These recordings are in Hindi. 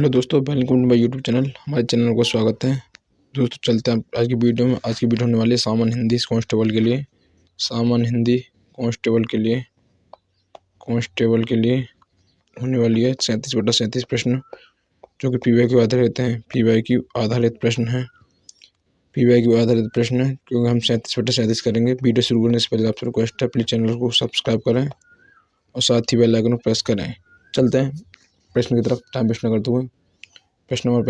हेलो दोस्तों, welcome to my YouTube channel. हमारे चैनल को स्वागत है। दोस्तों चलते हैं आज की वीडियो में। आज की वीडियो होने वाली है सामान्य हिंदी कांस्टेबल के लिए। सामान्य हिंदी कांस्टेबल के लिए होने वाली है 37/37 प्रश्न, जो कि PYQ आधारित हैं। PYQ आधारित प्रश्न है। PYQ आधारित प्रश्न है क्योंकि हम 37/37 करेंगे। वीडियो शुरू करने से पहले आपसे रिक्वेस्ट है, प्लीज़ चैनल को सब्सक्राइब करें और साथ ही बेल आइकन को प्रेस करें। चलते हैं प्रश्न की तरफ, टाइम वेस्ट न करते हुए। प्रश्न नंबर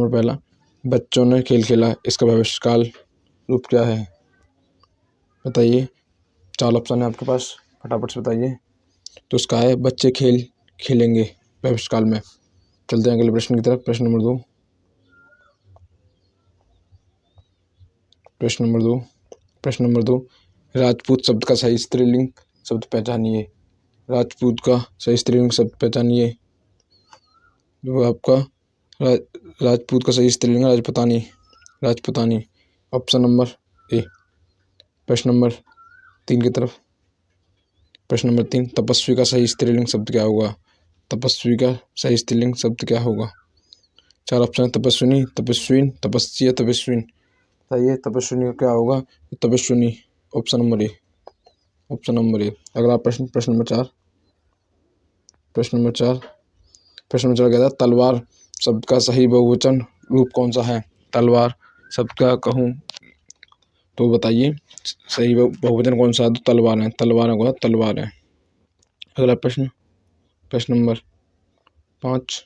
पहला, बच्चों ने खेल खेला, इसका भविष्यकाल रूप क्या है? बताइए। 4 ऑप्शन है आपके पास, फटाफट से बताइए। तो उसका है बच्चे खेल खेलेंगे भविष्यकाल में। चलते हैं अगले प्रश्न की तरफ। प्रश्न नंबर दो, राजपूत शब्द का सही स्त्रीलिंग शब्द पहचानिए। राजपूत का सही स्त्रीलिंग शब्द पहचानिए। जो आपका राजपूत का सही स्त्रीलिंग है राजपुतानी। ऑप्शन नंबर ए। प्रश्न नंबर 3 की तरफ। प्रश्न नंबर 3, तपस्वी का सही स्त्रीलिंग शब्द क्या होगा? तपस्वी का सही स्त्रीलिंग शब्द क्या होगा? 4 ऑप्शन है, तपस्विनी, तपस्वीन, तपस्वी या तपस्वीन। बताइए तपस्विनी का क्या होगा? तपस्विनी। Option number A. अगला प्रश्न, प्रश्न नंबर चार क्या था? तलवार शब्द का सही बहुवचन रूप कौन सा है? तलवार शब्द का कहूँ तो बताइए सही बहुवचन कौन सा है? तो तलवार है। तलवार है। अगला प्रश्न, प्रश्न नंबर 5,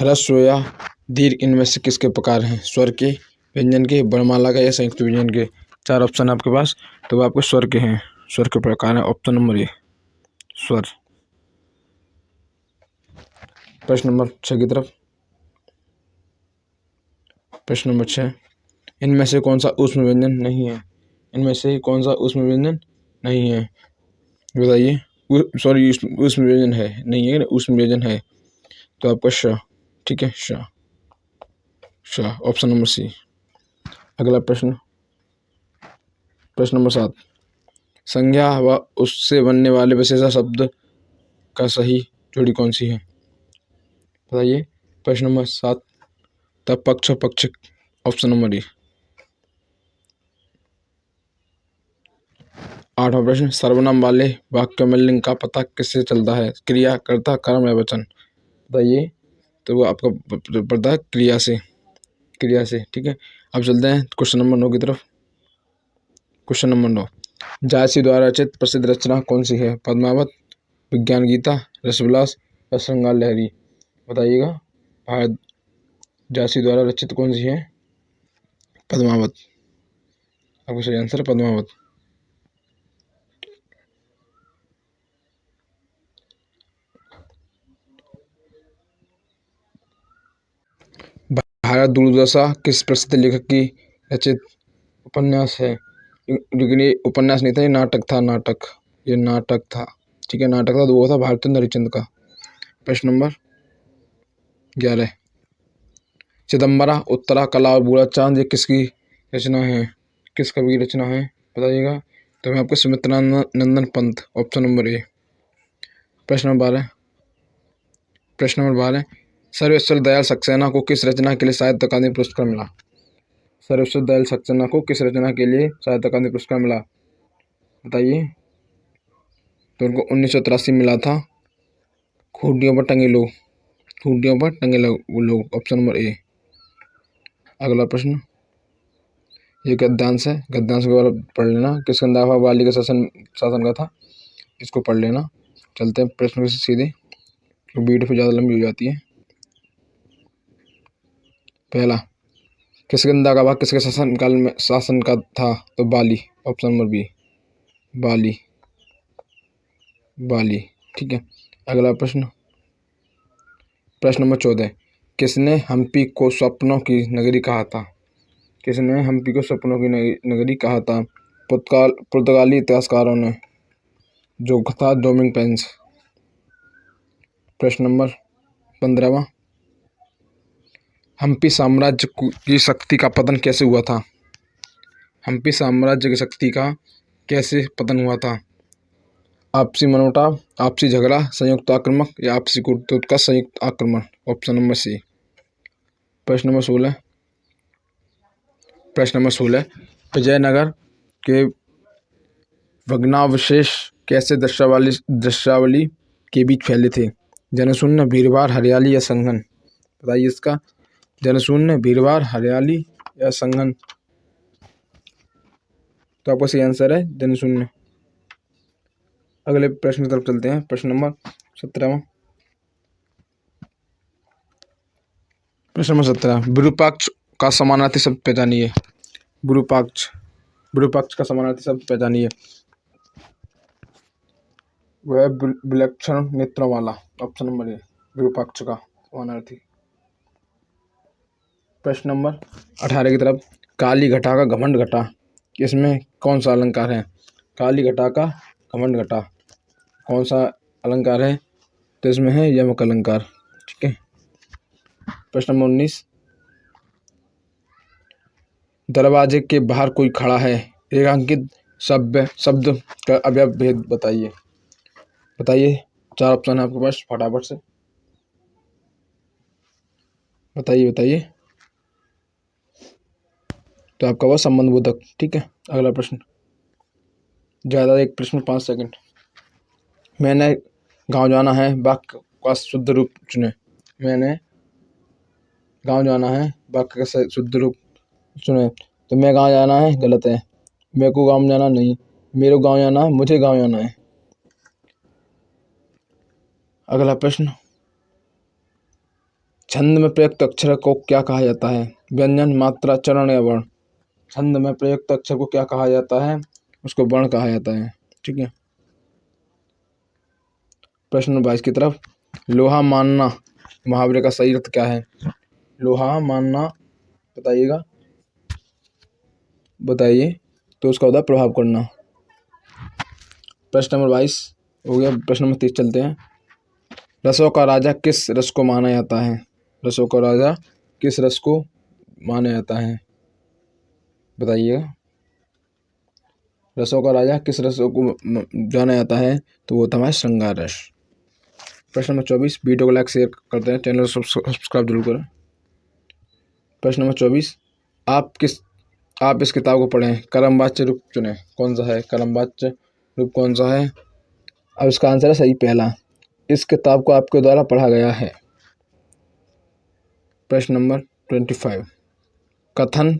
ह्रस्व या दीर्घ इनमें से किसके प्रकार हैं? स्वर के, व्यंजन के, वर्णमाला का या संयुक्त व्यंजन के? 4 ऑप्शन आपके पास, तो आपके स्वर के हैं। स्वर के प्रकार है। ऑप्शन नंबर ए, स्वर। प्रश्न नंबर 6 की तरफ। प्रश्न नंबर 6, इनमें से कौन सा ऊष्म व्यंजन नहीं है? बताइए। सॉरी, ऊष्म व्यंजन है, नहीं है, ऊष्म व्यंजन है। तो आपका श, ठीक है, श। Option number C. अगला प्रश्न, प्रश्न नंबर 7, संज्ञा व उससे बनने वाले विशेषण शब्द का सही जोड़ी कौन सी है? बताइए। प्रश्न नंबर 7, तब पक्ष पक्षिक। ऑप्शन नंबर ए। 8वां प्रश्न, सर्वनाम वाले वाक्य में लिंग का पता किससे चलता है? क्रिया, कर्ता, कर्म या वचन? बताइए। तो वो आपका पड़ता है क्रिया से। ठीक है। अब चलते हैं क्वेश्चन नंबर 9 की तरफ। क्वेश्चन नंबर 9, जायसी द्वारा रचित प्रसिद्ध रचना कौन सी है? पद्मावत, विज्ञान गीता, रसविलास या श्रृंगार लहरी? बताइएगा। जायसी द्वारा रचित कौन सी है? पद्मावत। आपका सही आंसर है पद्मावत। भारत दुर्दशा किस प्रसिद्ध लेखक की रचित उपन्यास है? लेकिन ये उपन्यास नहीं था, ये नाटक था। ठीक है, नाटक था। वो था भारतेंद्र हरिश्चंद्र का। प्रश्न नंबर 11, चिदम्बरा, उत्तरा, कला और बूढ़ा चांद ये किसकी रचना है? किस कवि की रचना है? बताइएगा। तो मैं आपको सुमित्रानंदन पंत। ऑप्शन नंबर ए। प्रश्न नंबर 12, सर्वेश्वर दयाल सक्सेना को किस रचना के लिए साहित्य अकादमी पुरस्कार मिला? सर्वेश्वर दयाल सक्सेना को किस रचना के लिए साहित्य अकादमी पुरस्कार मिला? बताइए। तो उनको 1983 मिला था, खूंटियों पर टंगे लोग। Option number A. अगला प्रश्न, ये गद्यांश है। गद्यांश के बारे में पढ़ लेना। किस गंधावा वाली का शासन का था? इसको पढ़ लेना। चलते हैं प्रश्न से सीधे, तो वीडियो फिर ज़्यादा लंबी हो जाती है। पहला, किस गंधा का भाग किसके शासनकाल में शासन का था? तो बाली। ऑप्शन नंबर बी, बाली। ठीक है। अगला प्रश्न, प्रश्न नंबर 14, किसने हम्पी को स्वप्नों की नगरी कहा था? पुर्तगाली इतिहासकारों ने, जो था डोमिंग पेंस। प्रश्न नंबर 15वां, हम्पी साम्राज्य की शक्ति का पतन कैसे हुआ था? आपसी मनमुटाव, आपसी झगड़ा, संयुक्त आक्रमण या आपसी कूटनीति का संयुक्त आक्रमण। Option number C. प्रश्न नंबर 16। विजयनगर के भग्नावशेष कैसे दृश्यावली के बीच फैले थे? जनशून्य, भीड़भाड़, हरियाली या संघन? बताइए इसका। जनशून्य, भीड़भाड़, हरियाली या संघन? तो आपका सही आंसर है जनशून्य। अगले प्रश्न की तरफ चलते हैं। प्रश्न नंबर 17। प्रश्न नंबर 17। विरूपाक्ष का समानार्थी शब्द पहचानिए। विरूपाक्ष का समानार्थी शब्द पहचानिए। वह विलक्षण नेत्रों वाला। ऑप्शन नंबर ए, विरूपाक्ष का समानार्थी। प्रश्न नंबर 18 की तरफ। काली घटा का घमंड घटा, इसमें कौन सा अलंकार है? काली घटा का घमंड घटा कौन सा अलंकार है? तो इसमें है यमक अलंकार। ठीक है। प्रश्न नंबर 19। दरवाजे के बाहर कोई खड़ा है, रेखांकित शब्द का अवयव भेद बताइए। बताइए, 4 ऑप्शन है आपके पास, फटाफट से बताइए। तो आपका हुआ संबंध बोधक। ठीक है। अगला प्रश्न, ज़्यादा एक प्रश्न 5 सेकंड। मैंने गांव जाना है, वाक्य का शुद्ध रूप चुने। मैंने गांव जाना है, वाक्य का शुद्ध रूप चुने। तो मैं गांव जाना है गलत है, मेरे को गांव जाना नहीं, मेरे गांव जाना है, मुझे गांव जाना है। अगला प्रश्न, छंद में प्रयुक्त अक्षर को क्या कहा जाता है? व्यंजन, मात्रा, चरण या वर्ण? छंद में प्रयुक्त अक्षर को क्या कहा जाता है? उसको वर्ण कहा जाता है। ठीक है। प्रश्न नंबर 22 की तरफ। लोहा मानना मुहावरे का सही अर्थ क्या है? लोहा मानना, बताइए। तो उसका होता है प्रभाव करना। प्रश्न नंबर 22 हो गया। प्रश्न नंबर 30 चलते हैं। रसों का राजा किस रस को माना जाता है? रसों का राजा किस रस को माना जाता है? बताइएगा। रसों का राजा किस रस को जाना जाता है? तो वो होता है श्रृंगार रस। प्रश्न नंबर 24। वीडियो को लाइक शेयर करते हैं, चैनल को सब्सक्राइब जरूर करें। प्रश्न नंबर 24। आप इस किताब को पढ़ें, कर्मवाच्य रूप चुनें। कौन सा है कर्मवाच्य रूप? कौन सा है? अब इसका आंसर है सही पहला, इस किताब को आपके द्वारा पढ़ा गया है। प्रश्न नंबर 25। कथन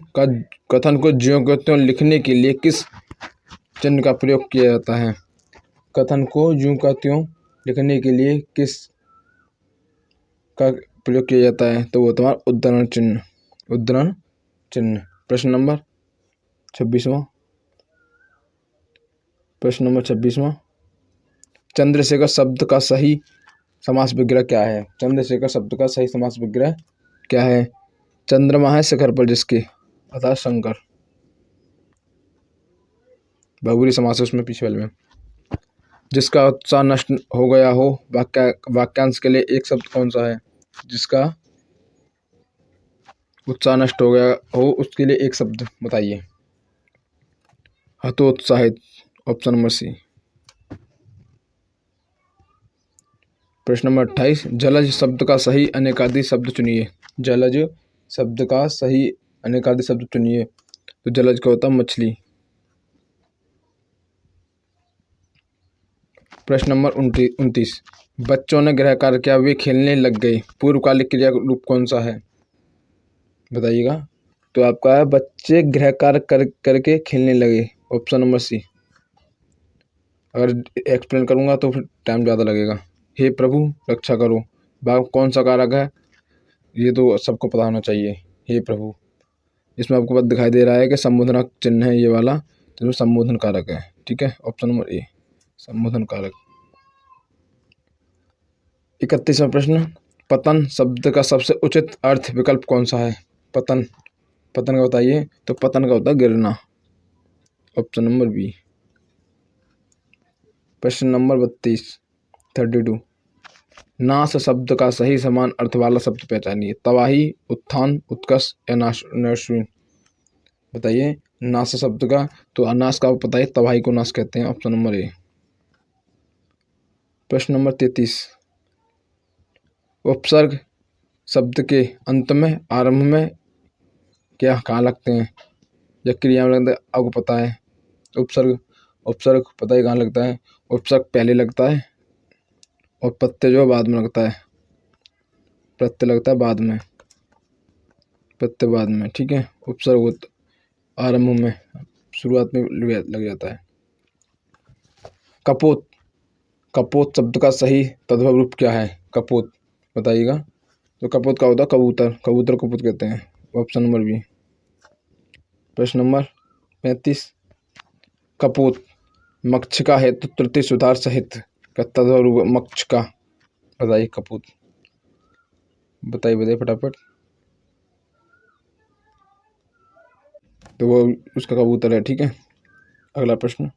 को ज्यों के त्यों लिखने के लिए किस चिन्ह का प्रयोग किया जाता है? कथन को ज्यों का त्यों लिखने के लिए किस का प्रयोग किया जाता है? तो वो तुम्हारा उद्धरण चिन्ह। प्रश्न नंबर 26वां। चंद्रशेखर शब्द का सही समास विग्रह क्या है? चंद्रशेखर शब्द का सही समास विग्रह क्या है? चंद्रमा है शिखर पर जिसके, अर्थात शंकर। बहुब्रीहि समास है उसमें पीछे वाले में। जिसका उत्साह नष्ट हो गया हो, वाक्यांश के लिए एक शब्द कौन सा है? जिसका उत्साह नष्ट हो गया हो उसके लिए एक शब्द बताइए। हतोत्साहित। Option number C. प्रश्न नंबर 28। जलज शब्द का सही अनेकाधिक शब्द चुनिए। जलज शब्द का सही अनेकाधिक शब्द चुनिए। तो जलज का होता मछली। प्रश्न नंबर 29। बच्चों ने गृह कार्य किया, वे खेलने लग गए, पूर्वकालिक क्रिया रूप कौन सा है? बताइएगा। तो आपका है बच्चे गृह कार्य करके खेलने लगे। Option number C. अगर एक्सप्लेन करूंगा तो फिर टाइम ज़्यादा लगेगा। हे प्रभु रक्षा करो, कौन सा कारक है? ये तो सबको पता होना चाहिए। हे प्रभु, इसमें आपको पता दिखाई दे रहा है कि संबोधन चिन्ह है ये वाला, तो संबोधन कारक है। ठीक है। ऑप्शन नंबर ए, संबोधन कारक। 31वां प्रश्न। पतन शब्द का सबसे उचित अर्थ विकल्प कौन सा है? पतन का बताइए। तो पतन का होता है गिरना। Option number B. प्रश्न नंबर 32। नाश शब्द का सही समान अर्थ वाला शब्द पहचानिए। तबाही, उत्थान, उत्कर्ष या नाशवीन? बताइए। नाश शब्द का, तो अनाश का पता है, तबाही को नाश कहते हैं। ऑप्शन नंबर ए। प्रश्न नंबर 33, उपसर्ग शब्द के अंत में, आरंभ में क्या कहाँ लगते हैं या क्रिया में लगते हैं? आपको पता है उपसर्ग पता है कहाँ लगता है। उपसर्ग पहले लगता है और प्रत्यय जो बाद में लगता है। प्रत्यय लगता है बाद में, प्रत्यय बाद में, ठीक है। उपसर्ग आरंभ में, शुरुआत में लग जाता है। कपोत, कपोत शब्द का सही तद्भव रूप क्या है? कपोत बताइएगा। तो कपोत का होता है कबूतर, कबूतर कपोत कहते हैं। Option number B. प्रश्न नंबर 35, कपोत मक्षिका हेतु त्रुटि सुधार सहित का तद्भव रूप मक्षिका। बताइए कपोत, बताइए फटाफट। तो वो उसका कबूतर है, ठीक है। अगला प्रश्न,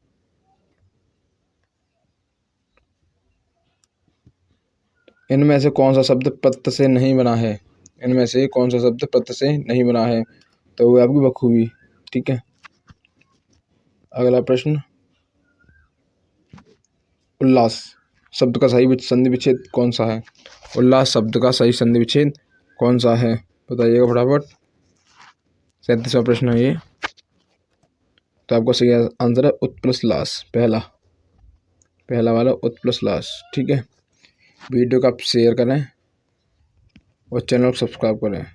इनमें से कौन सा शब्द प्रत्यय से नहीं बना है? इनमें से कौन सा शब्द प्रत्यय से नहीं बना है? तो वो आपकी बखूबी, ठीक है। अगला प्रश्न, उल्लास शब्द का सही संधि विच्छेद कौन सा है? उल्लास शब्द का सही संधि विच्छेद कौन सा है? बताइएगा फटाफट। 37वां प्रश्न है ये। तो आपका सही आंसर है उत्प्लस लास, पहला वाला उत्प्लस लास, ठीक है। वीडियो को आप शेयर करें और चैनल को सब्सक्राइब करें।